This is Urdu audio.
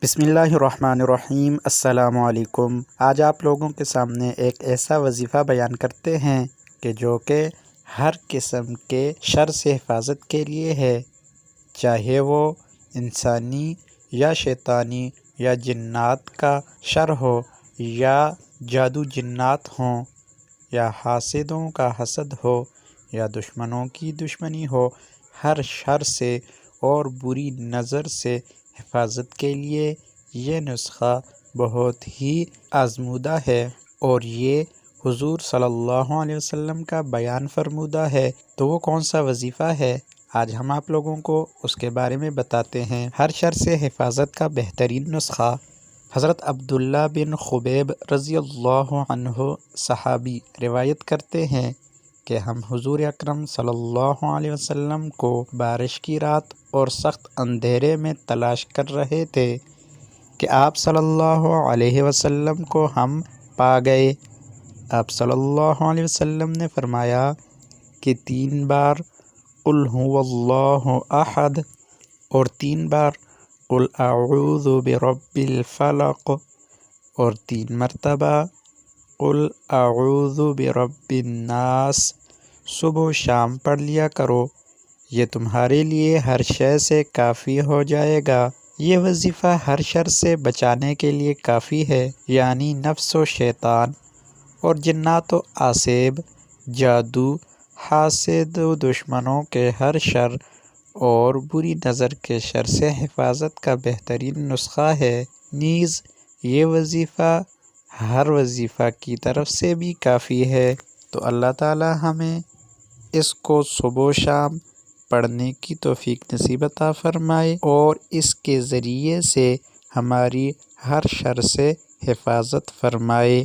بسم اللہ الرحمن الرحیم۔ السلام علیکم۔ آج آپ لوگوں کے سامنے ایک ایسا وظیفہ بیان کرتے ہیں جو کہ ہر قسم کے شر سے حفاظت کے لیے ہے، چاہے وہ انسانی یا شیطانی یا جنات کا شر ہو، یا جادو جنات ہوں، یا حاسدوں کا حسد ہو، یا دشمنوں کی دشمنی ہو۔ ہر شر سے اور بری نظر سے حفاظت کے لیے یہ نسخہ بہت ہی آزمودہ ہے، اور یہ حضور صلی اللہ علیہ وسلم کا بیان فرمودہ ہے۔ تو وہ کون سا وظیفہ ہے؟ آج ہم آپ لوگوں کو اس کے بارے میں بتاتے ہیں۔ ہر شر سے حفاظت کا بہترین نسخہ۔ حضرت عبداللہ بن خبیب رضی اللہ عنہ صحابی روایت کرتے ہیں کہ ہم حضور اکرم صلی اللہ علیہ وسلم کو بارش کی رات اور سخت اندھیرے میں تلاش کر رہے تھے کہ آپ صلی اللہ علیہ وسلم کو ہم پا گئے۔ آپ صلی اللہ علیہ وسلم نے فرمایا کہ 3 بار قل هو اللہ احد اور 3 بار قل اعوذ برب الفلق اور 3 مرتبہ قل اعوذ برب الناس صبح و شام پڑھ لیا کرو، یہ تمہارے لیے ہر شے سے کافی ہو جائے گا۔ یہ وظیفہ ہر شر سے بچانے کے لیے کافی ہے، یعنی نفس و شیطان اور جنات و عصیب، جادو، حاسد و دشمنوں کے ہر شر اور بری نظر کے شر سے حفاظت کا بہترین نسخہ ہے۔ نیز یہ وظیفہ ہر وظیفہ کی طرف سے بھی کافی ہے۔ تو اللہ تعالی ہمیں اس کو صبح و شام پڑھنے کی توفیق نصیب عطا فرمائے، اور اس کے ذریعے سے ہماری ہر شر سے حفاظت فرمائے۔